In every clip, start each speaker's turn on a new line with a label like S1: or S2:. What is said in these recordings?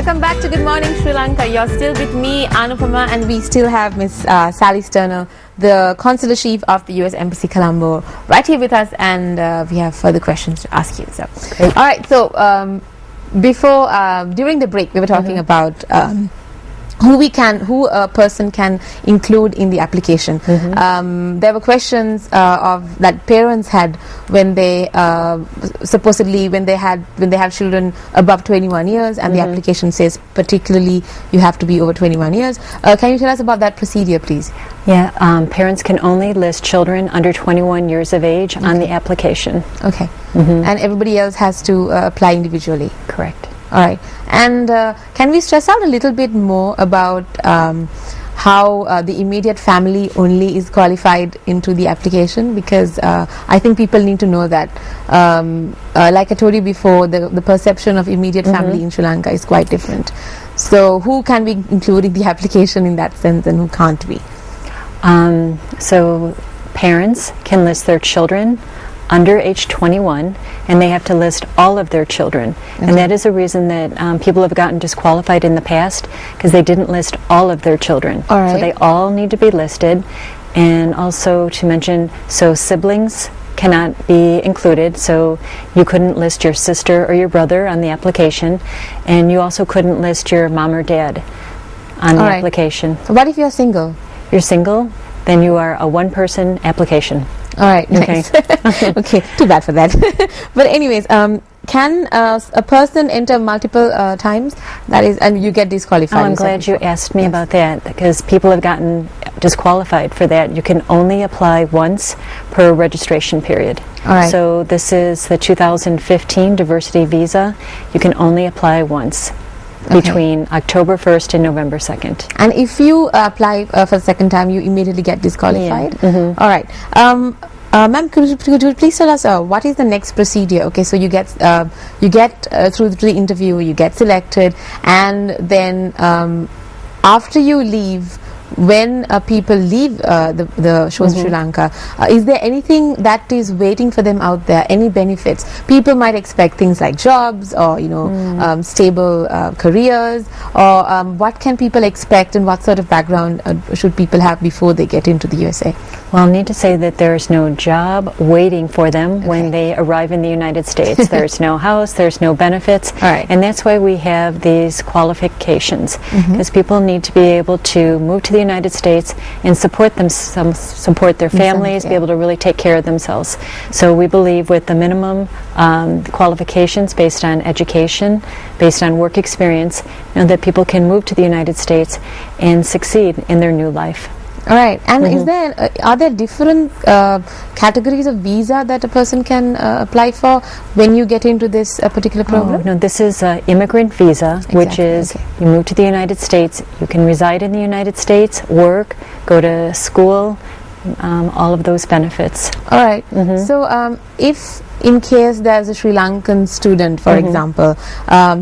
S1: welcome back to Good Morning Sri Lanka. You're still with me, Anupama, and we still have Miss Sally Sterner, the Consular Chief of the U.S. Embassy Colombo, right here with us, and we have further questions to ask you. So, all right. So, during the break, we were talking about who a person can include in the application. There were questions of that parents had when they supposedly when they have children above 21 years, and the application says particularly you have to be over 21 years. Can you tell us about that procedure, please?
S2: Yeah, parents can only list children under 21 years of age on the application.
S1: Okay, and everybody else has to apply individually.
S2: Correct.
S1: All right, and can we stress out a little bit more about how the immediate family only is qualified into the application? Because I think people need to know that, like I told you before, the perception of immediate family in Sri Lanka is quite different. So who can we include in the application in that sense, and who can't we?
S2: So parents can list their children under age 21, and they have to list all of their children. And that is a reason that people have gotten disqualified in the past, because they didn't list all of their children.
S1: All right.
S2: So they all need to be listed. And also to mention, so siblings cannot be included, so you couldn't list your sister or your brother on the application, and you also couldn't list your mom or dad on the application.
S1: What if you're single?
S2: You're single, then you are a one-person application.
S1: All right, nice. Okay, too bad for that. But anyways, can a person enter multiple times? That is, and you get disqualified.
S2: Oh, I'm glad you asked me about that, because people have gotten disqualified for that. You can only apply once per registration period.
S1: All right.
S2: So this is the 2015 diversity visa. You can only apply once. Between October 1st and November 2nd.
S1: And if you apply for the second time, you immediately get disqualified?
S2: Yeah.
S1: All right. Ma'am, could you please tell us what is the next procedure? Okay, so you get through the interview, you get selected, and then after you leave, when people leave the shows Sri Lanka, is there anything that is waiting for them out there? Any benefits? People might expect things like jobs, or stable careers, or what can people expect, and what sort of background should people have before they get into the USA?
S2: Well, I need to say that there's no job waiting for them when they arrive in the United States. There's no house, there's no benefits, and that's why we have these qualifications, because people need to be able to move to the United States and support their families, be able to really take care of themselves. So we believe with the minimum qualifications based on education, based on work experience, that people can move to the United States and succeed in their new life.
S1: All right, and are there different categories of visa that a person can apply for when you get into this particular program?
S2: No, this is an immigrant visa, which is you move to the United States, you can reside in the United States, work, go to school, all of those benefits.
S1: All right. So if in case there's a Sri Lankan student, for example,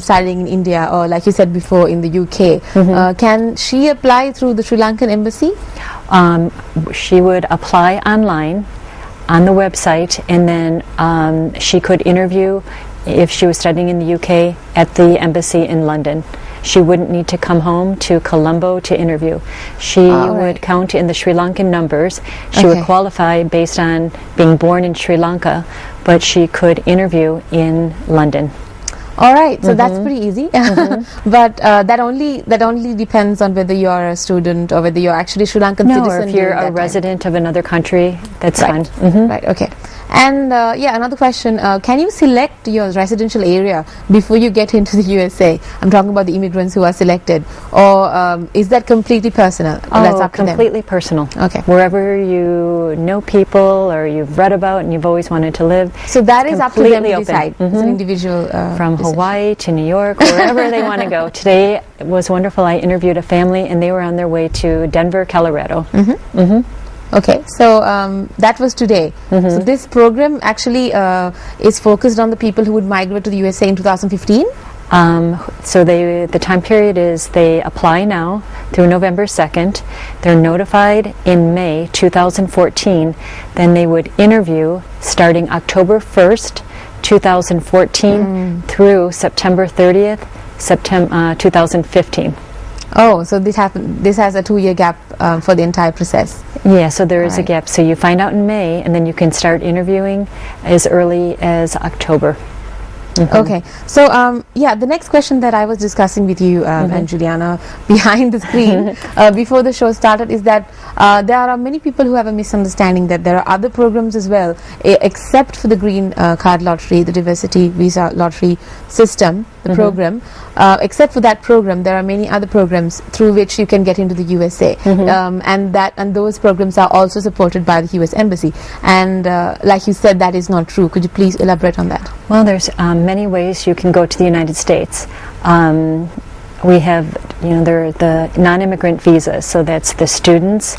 S1: studying in India, or like you said before in the UK, can she apply through the Sri Lankan embassy?
S2: She would apply online on the website, and then she could interview if she was studying in the UK at the embassy in London. She wouldn't need to come home to Colombo to interview. She would count in the Sri Lankan numbers. She would qualify based on being born in Sri Lanka, but she could interview in London.
S1: All right, so that's pretty easy. But that only depends on whether you are a student or whether you're actually Sri Lankan citizen.
S2: Or if you're a resident of another country, that's fine.
S1: Right, okay. And another question, can you select your residential area before you get into the USA? I'm talking about the immigrants who are selected. Or is that completely personal? That's up to
S2: completely personal.
S1: Okay.
S2: Wherever you know people or you've read about and you've always wanted to live.
S1: So that is up to them to decide. It's an individual
S2: From
S1: decision.
S2: Hawaii to New York, wherever they want to go. Today was wonderful. I interviewed a family, and they were on their way to Denver, Colorado.
S1: Okay, so that was today. So this program actually is focused on the people who would migrate to the USA in 2015?
S2: So the time period is they apply now through November 2nd. They're notified in May 2014. Then they would interview starting October 1st, 2014 through September 30th, September 2015.
S1: Oh, so this happened. This has a 2-year gap for the entire process.
S2: Yeah, so there is a gap. So you find out in May, and then you can start interviewing as early as October.
S1: Okay, so yeah, the next question that I was discussing with you and Juliana behind the screen before the show started is that there are many people who have a misunderstanding that there are other programs as well, except for the Green Card Lottery, the Diversity Visa Lottery system, the program. Except for that program, there are many other programs through which you can get into the USA, and those programs are also supported by the US Embassy. And like you said, that is not true. Could you please elaborate on that?
S2: Well, there's many ways you can go to the United States. We have, there are the non-immigrant visas, so that's the students,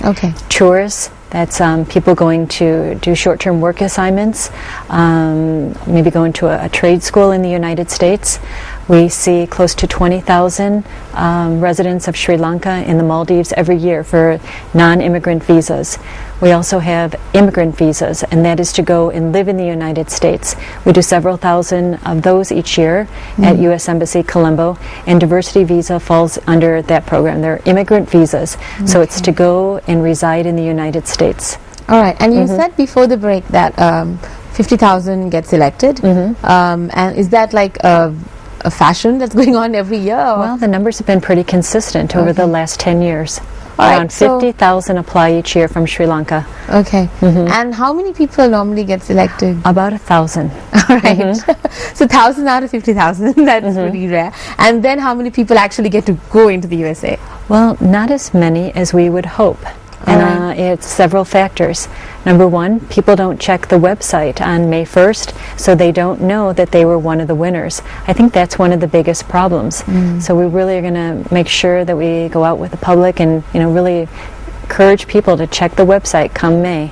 S2: tourists, that's people going to do short-term work assignments, maybe going to a trade school in the United States. We see close to 20,000 residents of Sri Lanka and the Maldives every year for non-immigrant visas. We also have immigrant visas, and that is to go and live in the United States. We do several thousand of those each year at U.S. Embassy Colombo, and diversity visa falls under that program. They're immigrant visas, so it's to go and reside in the United States.
S1: All right, and you said before the break that 50,000 get selected, and is that like a fashion that's going on every year? Or?
S2: Well, the numbers have been pretty consistent over the last 10 years. Around 50,000 apply each year from Sri Lanka.
S1: Okay. And how many people normally get selected?
S2: About 1,000.
S1: All right. So 1,000 out of 50,000, that's pretty rare. And then how many people actually get to go into the USA?
S2: Well, not as many as we would hope. And it's several factors. Number one, people don't check the website on May 1st, so they don't know that they were one of the winners. I think that's one of the biggest problems. So we really are going to make sure that we go out with the public and really encourage people to check the website come May.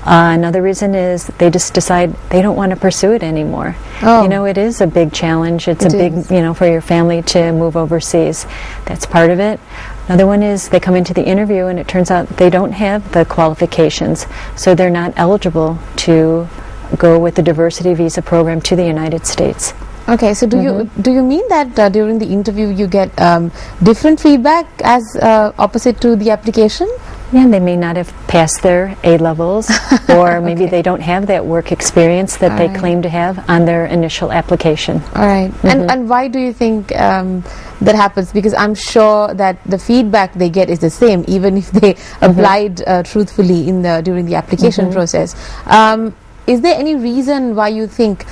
S2: Another reason is they just decide they don't want to pursue it anymore. It is a big challenge. It's a big, for your family to move overseas. That's part of it. Another one is they come into the interview and it turns out they don't have the qualifications, so they're not eligible to go with the diversity visa program to the United States.
S1: Okay, so do you mean that during the interview you get different feedback as opposite to the application?
S2: Yeah, they may not have passed their A-levels, or maybe they don't have that work experience that they claim to have on their initial application.
S1: All right. And why do you think that happens? Because I'm sure that the feedback they get is the same, even if they applied truthfully during the application process. Is there any reason why you think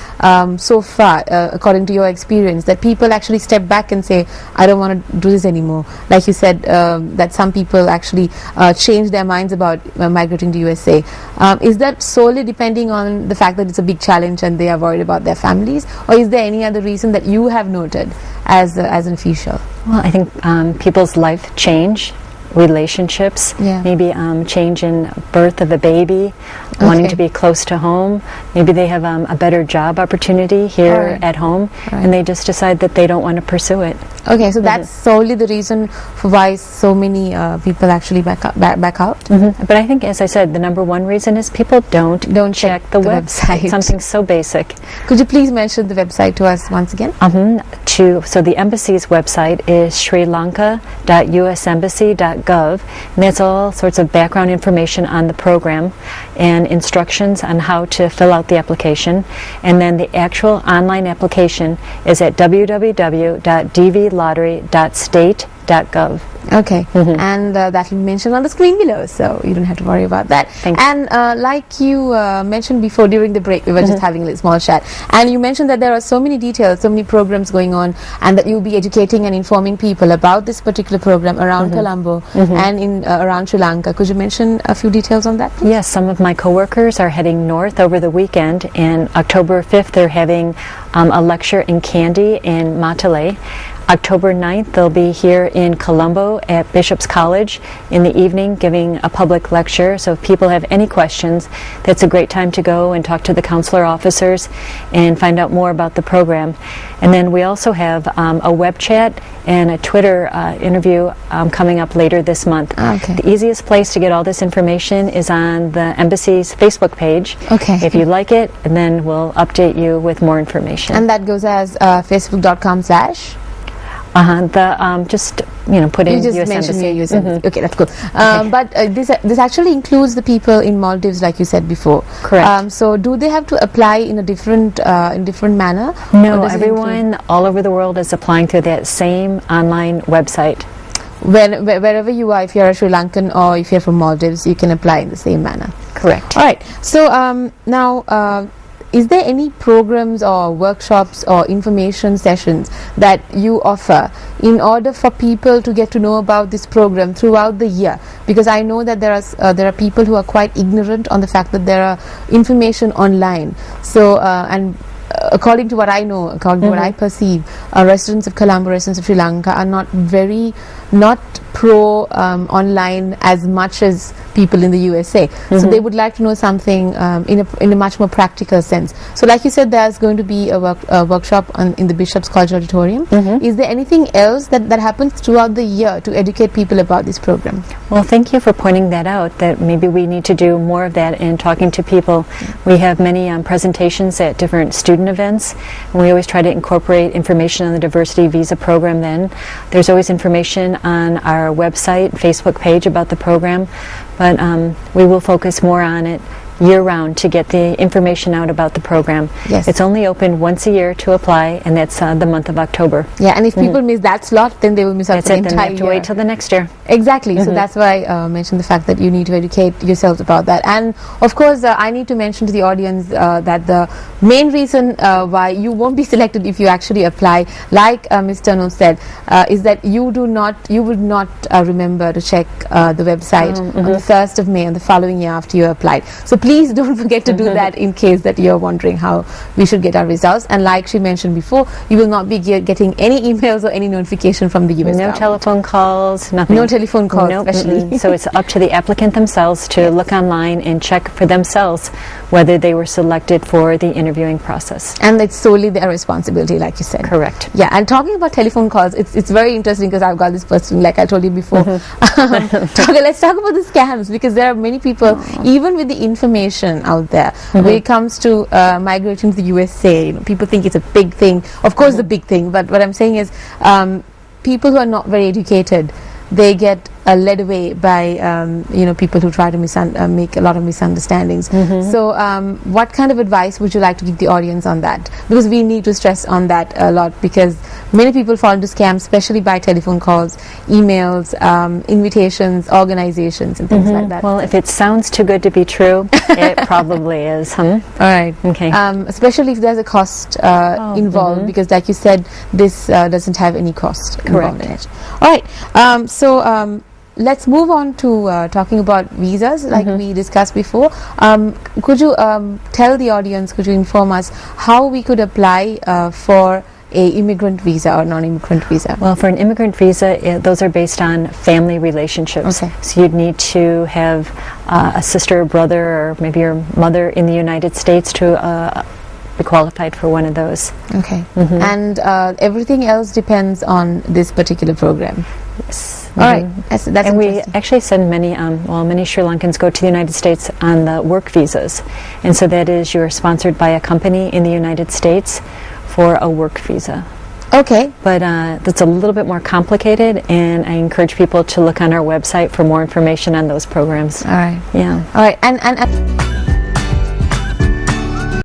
S1: so far, according to your experience, that people actually step back and say, I don't want to do this anymore? Like you said, that some people actually change their minds about migrating to USA. Is that solely depending on the fact that it's a big challenge and they are worried about their families? Or is there any other reason that you have noted as an official?
S2: Well, I think people's life change. Relationships, maybe change in birth of a baby, wanting to be close to home. Maybe they have a better job opportunity here at home, and they just decide that they don't want to pursue it.
S1: Okay, so that's solely the reason for why so many people actually back out?
S2: But I think, as I said, the number one reason is people don't check the website. Something so basic.
S1: Could you please mention the website to us once again?
S2: So the embassy's website is srilanka.usembassy.gov, and that's all sorts of background information on the program and instructions on how to fill out the application. And then the actual online application is at www.dvlottery.state.gov.
S1: Okay, and that will be mentioned on the screen below, so you don't have to worry about that. And like you mentioned before during the break, we were just having a little small chat, and you mentioned that there are so many details, so many programs going on, and that you'll be educating and informing people about this particular program around Colombo and in around Sri Lanka. Could you mention a few details on that, please?
S2: Yes, some of my coworkers are heading north over the weekend, and October 5th they're having a lecture in Kandy in Matale. October 9th, they'll be here in Colombo at Bishop's College in the evening giving a public lecture. So if people have any questions, that's a great time to go and talk to the counselor officers and find out more about the program. And then we also have a web chat and a Twitter interview coming up later this month. The easiest place to get all this information is on the Embassy's Facebook page. If you like it, and then we'll update you with more information.
S1: And that goes as facebook.com/
S2: Just put in
S1: you just
S2: US
S1: mentioned
S2: Embassy.
S1: US Embassy. Okay, that's good. But this actually includes the people in Maldives, like you said before.
S2: Correct.
S1: So do they have to apply in a different manner?
S2: No, everyone all over the world is applying through that same online website.
S1: Wherever you are, if you're a Sri Lankan or if you're from Maldives, you can apply in the same manner.
S2: Correct.
S1: All right. So now, is there any programs or workshops or information sessions that you offer in order for people to get to know about this program throughout the year? Because I know that there are people who are quite ignorant on the fact that there are information online. So according to what I know, according to what I perceive, residents of Colombo, residents of Sri Lanka are not pro online as much as people in the USA. So they would like to know something in a much more practical sense. So like you said, there's going to be a workshop in the Bishop's College Auditorium. Is there anything else that happens throughout the year to educate people about this program?
S2: Well, thank you for pointing that out, that maybe we need to do more of that in talking to people. We have many presentations at different student events, and we always try to incorporate information on the diversity visa program then. There's always information on our website, Facebook page about the program, but we will focus more on it year-round to get the information out about the program.
S1: Yes.
S2: It's only open once a year to apply, and that's the month of October.
S1: Yeah, and if people miss that slot, then they will miss out the entire year.
S2: Then they have to wait till the next year.
S1: Exactly. So that's why I mentioned the fact that you need to educate yourselves about that. And of course, I need to mention to the audience that the main reason why you won't be selected if you actually apply, like Ms. Tano said, is that you would not remember to check the website on the 1st of May on the following year after you applied. So please don't forget to do that in case that you're wondering how we should get our results. And like she mentioned before, you will not be getting any emails or any notification from the US government.
S2: Telephone calls, nothing.
S1: No telephone calls, especially.
S2: So it's up to the applicant themselves to look online and check for themselves whether they were selected for the interviewing process.
S1: And it's solely their responsibility, like you said.
S2: Correct.
S1: Yeah, and talking about telephone calls, it's very interesting because I've got this person, like I told you before. Let's talk about the scams, because there are many people, even with the information out there, when it comes to migrating to the USA, people think it's a big thing. Of course, the big thing, but what I'm saying is people who are not very educated, they get led away by people who try to make a lot of misunderstandings. So what kind of advice would you like to give the audience on that? Because we need to stress on that a lot, because many people fall into scams, especially by telephone calls, emails, invitations, organizations and things like that.
S2: Well, if it sounds too good to be true, it probably is.
S1: All right.
S2: Okay.
S1: Especially if there's a cost involved, because like you said, this doesn't have any cost involved in it. All right. So let's move on to talking about visas, like we discussed before. Could you tell the audience, could you inform us how we could apply for a immigrant visa or non-immigrant visa?
S2: Well, for an immigrant visa, those are based on family relationships.
S1: Okay.
S2: So you'd need to have a sister or brother, or maybe your mother in the United States to be qualified for one of those.
S1: Okay. And everything else depends on this particular program.
S2: Yes.
S1: All right. That's
S2: and we actually send many Sri Lankans go to the United States on the work visas, and so that is you're sponsored by a company in the United States for a work visa.
S1: Okay.
S2: But that's a little bit more complicated, and I encourage people to look on our website for more information on those programs.
S1: All right.
S2: Yeah.
S1: All right. And